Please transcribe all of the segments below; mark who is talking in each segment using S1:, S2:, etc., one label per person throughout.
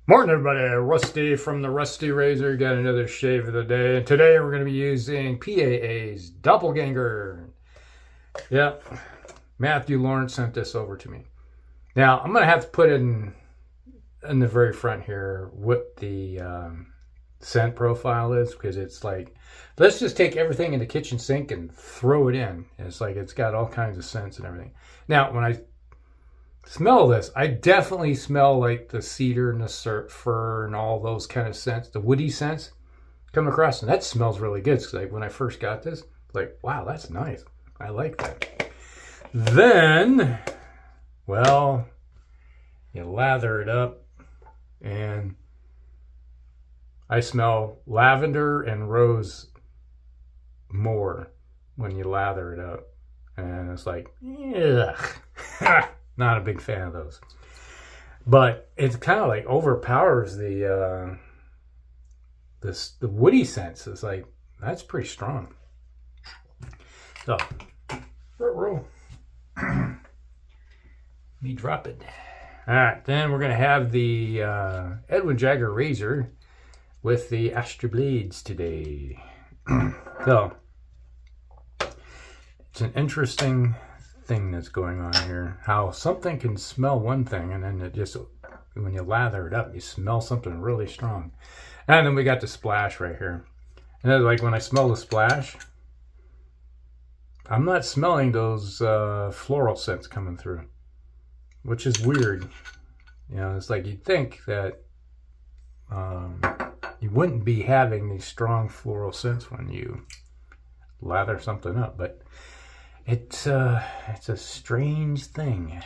S1: Morning everybody, Rusty from the Rusty Razor. Got another shave of the day. And today we're going to be using PAA's Doppelganger. Yep, Matthew Lawrence sent this over to me. Now I'm going to have to put in the very front here what the scent profile is, because it's like, let's just take everything in the kitchen sink and throw it in. And it's like it's got all kinds of scents and everything. Now when I smell this, I definitely smell like the cedar and the fir and all those kind of scents, the woody scents coming across, and that smells really good. Because like when I first got this, like, wow, that's nice. I like that. Then, well, you lather it up, and I smell lavender and rose more when you lather it up, and it's like, ugh. Not a big fan of those, but it's kind of like overpowers the woody sense. It's like, that's pretty strong. So let me drop it. All right, then we're gonna have the Edwin Jagger razor with the Astra blades today. So it's an interesting thing that's going on here, how something can smell one thing, and then it just, when you lather it up, you smell something really strong. And then we got the splash right here, and then, like, when I smell the splash, I'm not smelling those floral scents coming through, which is weird. You know, it's like, you'd think that you wouldn't be having these strong floral scents when you lather something up, but it's a strange thing.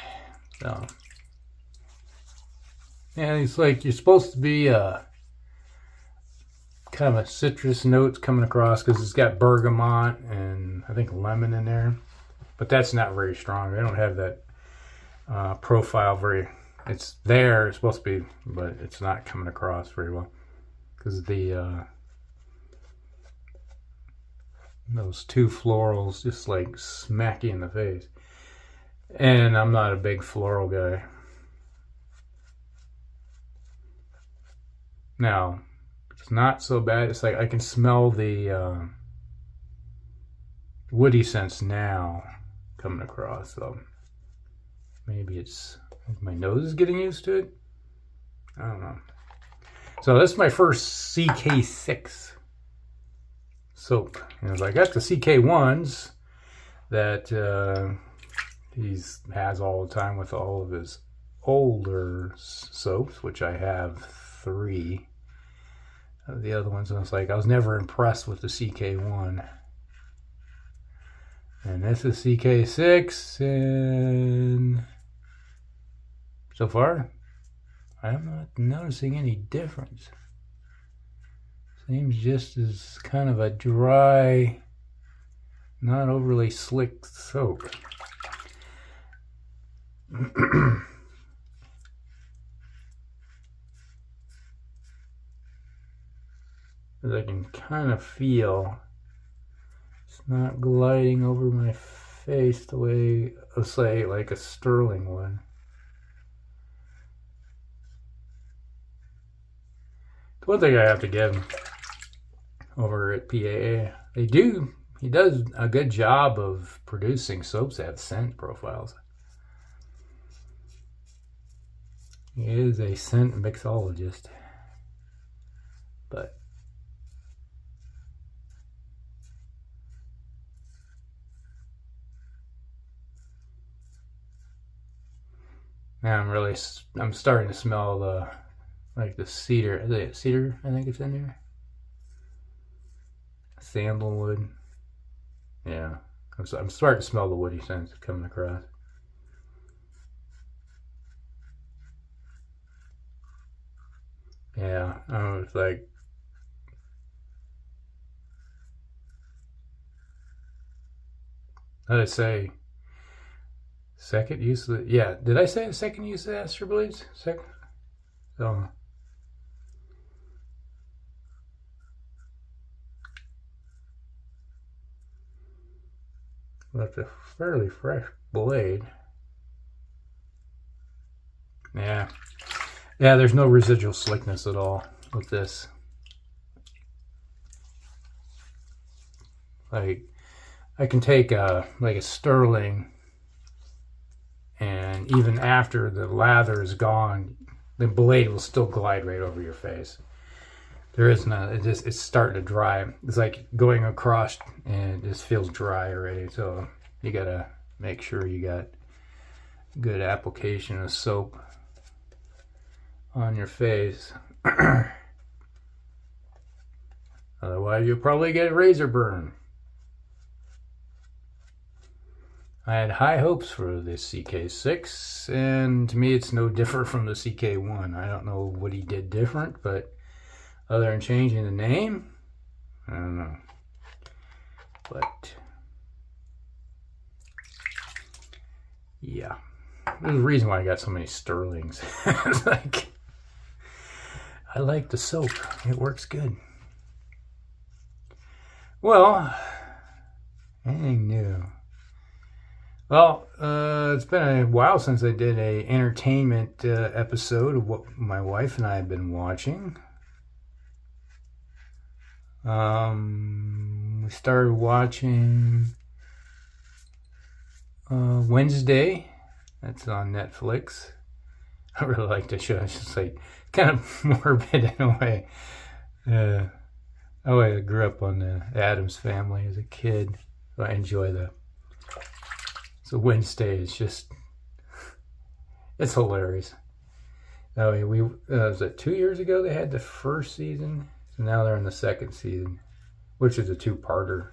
S1: So yeah, it's like you're supposed to be kind of a citrus notes coming across, because it's got bergamot and I think lemon in there, but that's not very strong. They don't have that profile very. It's there, it's supposed to be, but it's not coming across very well, because the those two florals just like smack you in the face. And I'm not a big floral guy. Now, it's not so bad. It's like I can smell the woody scents now coming across. So maybe it's, my nose is getting used to it. I don't know. So this is my first CK6 soap. And I got the CK1s that he has all the time with all of his older soaps, which I have 3 of the other ones. And I was like, I was never impressed with the CK1. And this is CK6, and so far I'm not noticing any difference. Seems just as kind of a dry, not overly slick soap. As I can kind of feel it's not gliding over my face the way, say, like a sterling would. The one thing I have to give him over at PAA, he does a good job of producing soaps that have scent profiles. He is a scent mixologist, but now I'm starting to smell the, like, the cedar. Is it cedar? I think it's in there. Sandalwood. Yeah, I'm starting to smell the woody scents coming across. Yeah, it's like, how did I say? Second use of the, yeah, did I say a second use of the Astra blades? Second. So that's a fairly fresh blade. Yeah. Yeah, there's no residual slickness at all with this. Like, I can take like a sterling, and even after the lather is gone, the blade will still glide right over your face. There is none. It's starting to dry. It's like going across, and it just feels dry already. So you gotta make sure you got good application of soap on your face. Otherwise, you'll probably get razor burn. I had high hopes for this CK6, and to me it's no different from the CK1. I don't know what he did different, but other than changing the name, I don't know. But yeah, there's a reason why I got so many sterlings. It's like, I like the soap. It works good. Well, anything new? Well, it's been a while since I did a entertainment episode of what my wife and I have been watching. We started watching Wednesday. That's on Netflix. I really like the show. It's just like kind of morbid in a way. I grew up on the Addams Family as a kid, so I enjoy the. So Wednesday is just, it's hilarious. Oh, was it 2 years ago they had the first season? So now they're in the second season, which is a two-parter.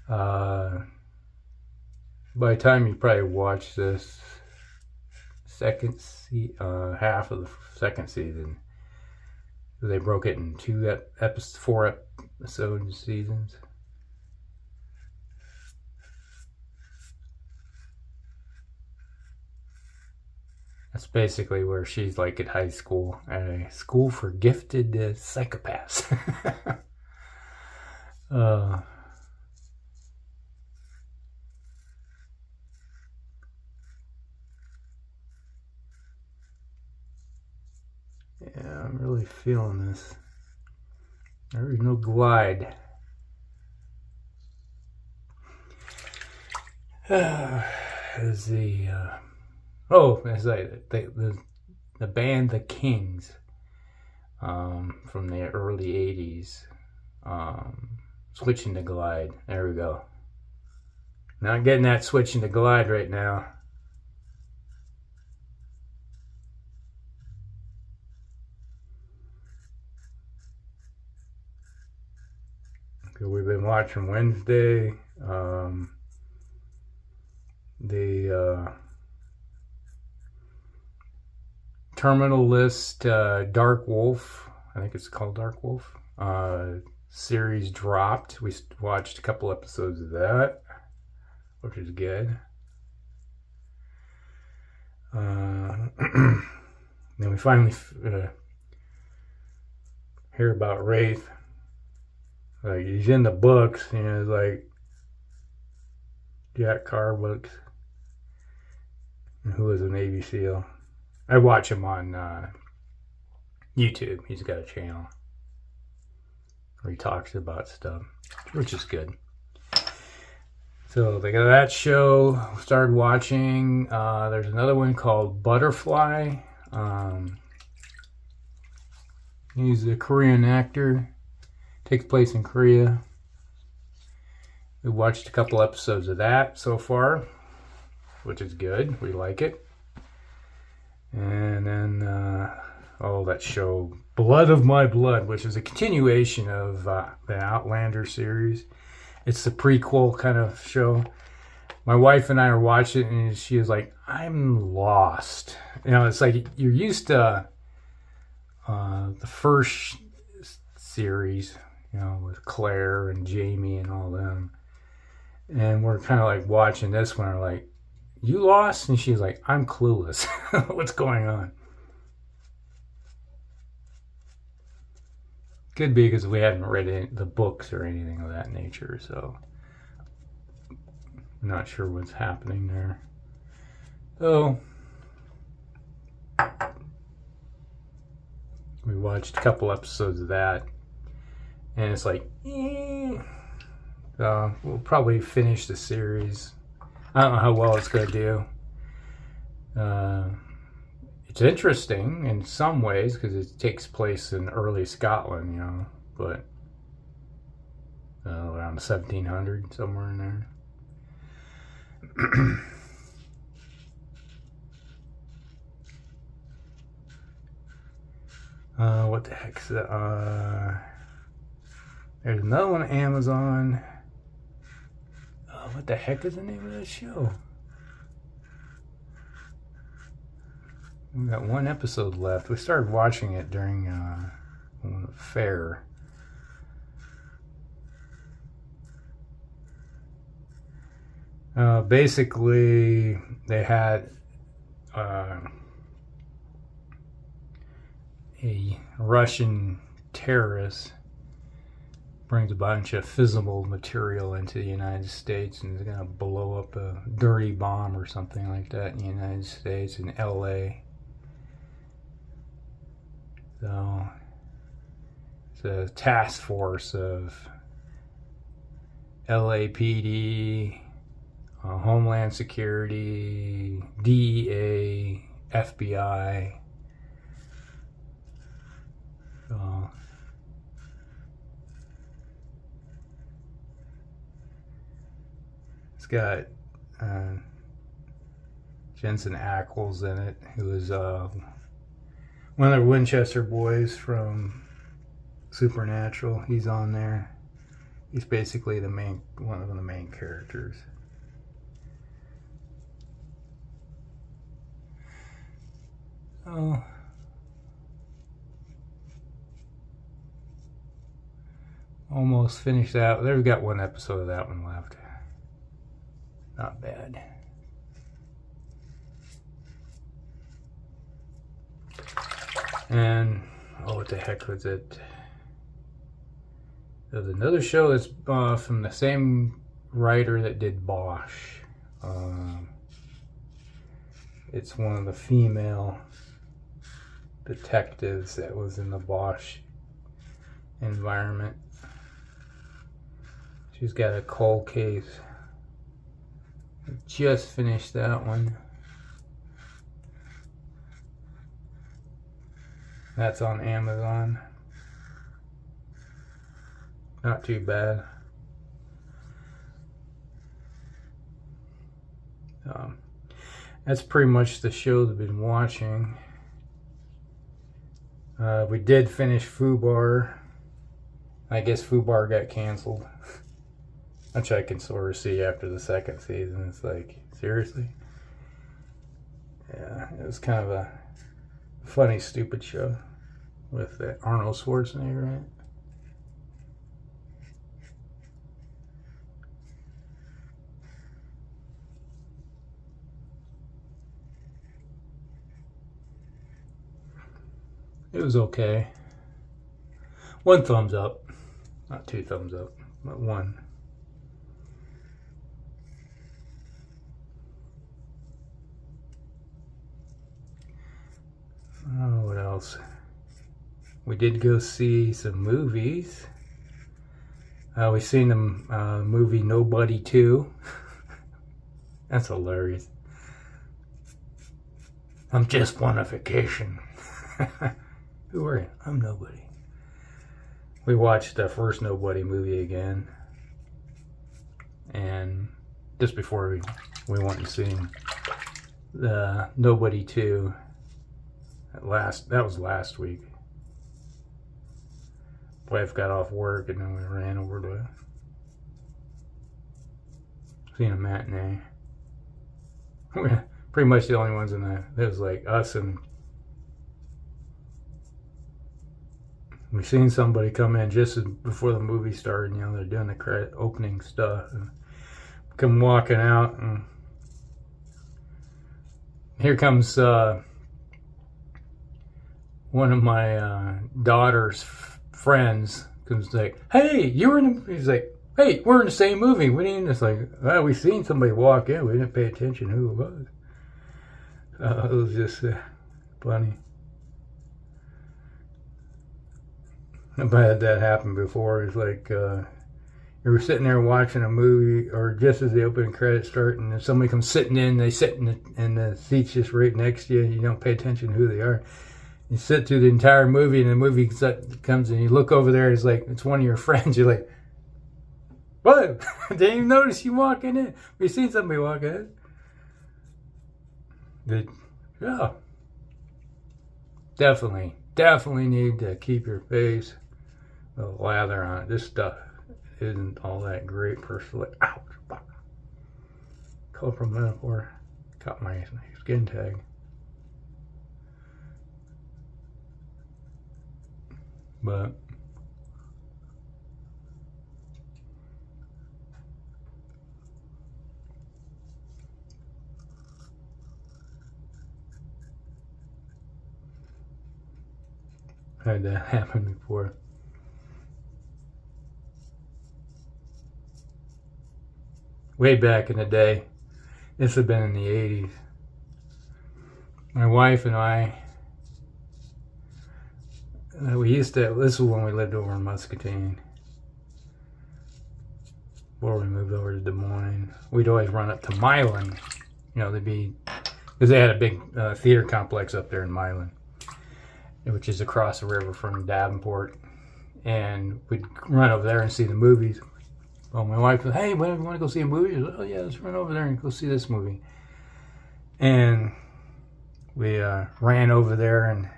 S1: By the time you probably watch this half of the second season, they broke it in 4 episode seasons. That's basically where she's like at high school, at a school for gifted psychopaths. Yeah, I'm really feeling this. There is no glide. Is the it's like the band The Kings from the early 80s. Switching to glide. There we go. Not getting that switching to glide right now. Okay, we've been watching Wednesday. The Terminal List Dark Wolf, I think it's called Dark Wolf, series dropped. We watched a couple episodes of that, which is good. Then we finally hear about Wraith. Like, he's in the books, you know, like Jack Carr books, who was a Navy SEAL. I watch him on YouTube. He's got a channel where he talks about stuff, which is good. So they got that show. Started watching. There's another one called Butterfly. He's a Korean actor. Takes place in Korea. We watched a couple episodes of that so far, which is good. We like it. And then, that show, Blood of My Blood, which is a continuation of the Outlander series. It's the prequel kind of show. My wife and I are watching it, and she was like, I'm lost. You know, it's like you're used to the first series, you know, with Claire and Jamie and all them. And we're kind of like watching this one, we're like, you lost? And she's like, I'm clueless. What's going on? Could be because we hadn't read the books or anything of that nature, so I'm not sure what's happening there. So watched a couple episodes of that, and it's like, we'll probably finish the series. I don't know how well it's going to do. It's interesting in some ways because it takes place in early Scotland, you know, but around 1700, somewhere in there. What the heck's that? There's another one on Amazon. What the heck is the name of that show? We got one episode left. We started watching it during a fair. Basically, they had a Russian terrorist brings a bunch of fissile material into the United States and is going to blow up a dirty bomb or something like that in the United States, in LA. So it's a task force of LAPD, Homeland Security, DEA, FBI. So it's got Jensen Ackles in it, who is one of the Winchester boys from Supernatural. He's on there. He's basically one of the main characters. Oh. Almost finished that. We've got one episode of that one left. Not bad. And what the heck was it? There's another show that's from the same writer that did Bosch. It's one of the female detectives that was in the Bosch environment. She's got a cold case. I just finished that one. That's on Amazon. Not too bad. That's pretty much the shows I've been watching. We did finish Fubar. I guess Fubar got canceled. Which I can sort of see after the second season. It's like, seriously? Yeah, it was kind of a funny, stupid show with Arnold Schwarzenegger in it. It was okay. One thumbs up. Not two thumbs up, but one. Oh, what else? We did go see some movies. We seen the movie Nobody 2. That's hilarious. I'm just one on vacation. Who are you? I'm nobody. We watched the first Nobody movie again. And just before we went and seen the Nobody 2. That was last week. Wife got off work and then we ran over to see a matinee. We're pretty much the only ones in there. It was like us, and we seen somebody come in just before the movie started. You know, they're doing the opening stuff, and come walking out, and here comes one of my daughter's friends. Comes like, "Hey, you were in the..." He's like, "Hey, we're in the same movie. We didn't..." It's like, well, we seen somebody walk in. We didn't pay attention who it was. It was just funny. I've had that happen before. It's like you were sitting there watching a movie, or just as the opening credits start, and somebody comes sitting in. They sit in the seats just right next to you. You don't pay attention to who they are. You sit through the entire movie, and the movie comes, and you look over there. It's like it's one of your friends. You're like, what? Didn't even notice you walking in. We seen somebody walk in. Yeah. Definitely need to keep your face with lather on it. This stuff isn't all that great personally. Ouch. Colorful metaphor. Got my skin tag. But had that happen before. Way back in the day. This had been in the 80s. My wife and I, we used to, this was when we lived over in Muscatine. Before we moved over to Des Moines. We'd always run up to Milan. You know, because they had a big theater complex up there in Milan, which is across the river from Davenport. And we'd run over there and see the movies. Well, my wife said, hey, when you want to go see a movie? Said, oh, yeah, let's run over there and go see this movie. And we ran over there, and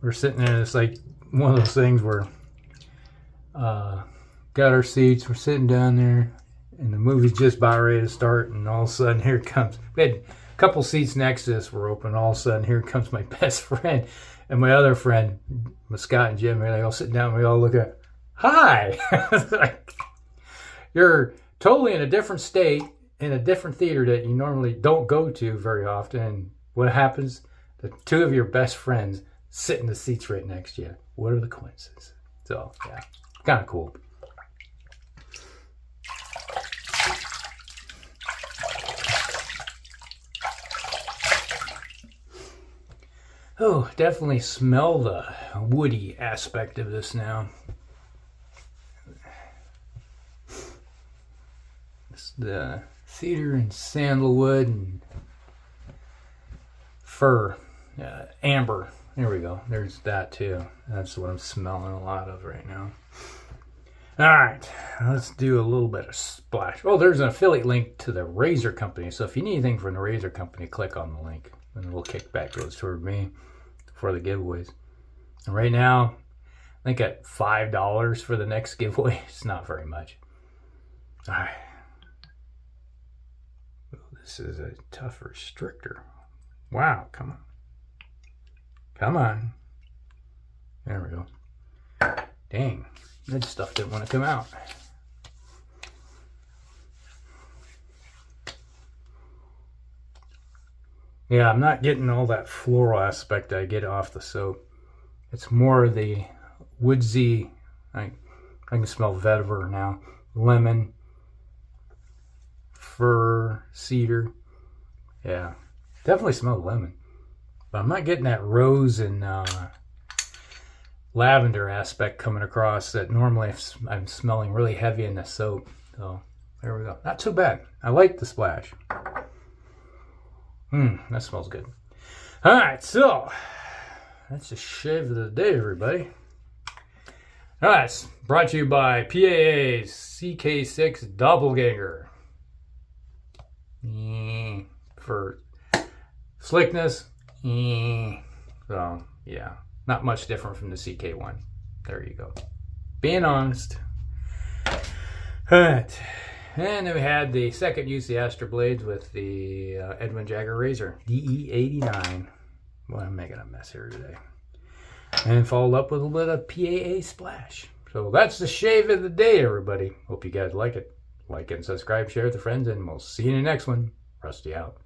S1: we're sitting there. It's like one of those things where got our seats. We're sitting down there, and the movie's just about ready to start. And all of a sudden, here it comes. We had a couple seats next to us were open. All of a sudden, here comes my best friend and my other friend, Scott and Jim. They all sit down. And we all look at, hi. Like, you're totally in a different state, in a different theater that you normally don't go to very often. And what happens? The two of your best friends sit in the seats right next to you. What are the coincidences? So, yeah, kind of cool. Oh, definitely smell the woody aspect of this now. It's the cedar and sandalwood and fir, amber. There we go. There's that too. That's what I'm smelling a lot of right now. All right, let's do a little bit of splash. Oh, there's an affiliate link to the razor company. So if you need anything from the razor company, click on the link, and a little kickback goes toward me for the giveaways. And right now, I think at $5 for the next giveaway, it's not very much. All right. Oh, this is a tough restrictor. Wow, come on. Come on. There we go. Dang, that stuff didn't want to come out. Yeah, I'm not getting all that floral aspect I get off the soap. It's more the woodsy. I can smell vetiver now. Lemon, fir, cedar. Yeah, definitely smell lemon. But I'm not getting that rose and lavender aspect coming across that normally I'm smelling really heavy in the soap. So there we go. Not too bad. I like the splash. That smells good. All right, so that's the shave of the day, everybody. All right, it's brought to you by PAA's CK6 Doppelganger. For slickness. So, yeah, not much different from the CK1. There you go. Being honest. All right. And then we had the second use, the Astra blades with the Edwin Jagger razor DE89. Boy, I'm making a mess here today. And followed up with a little bit of PAA splash. So that's the shave of the day, everybody. Hope you guys like it. Like and subscribe, share with your friends, and we'll see you in the next one. Rusty out.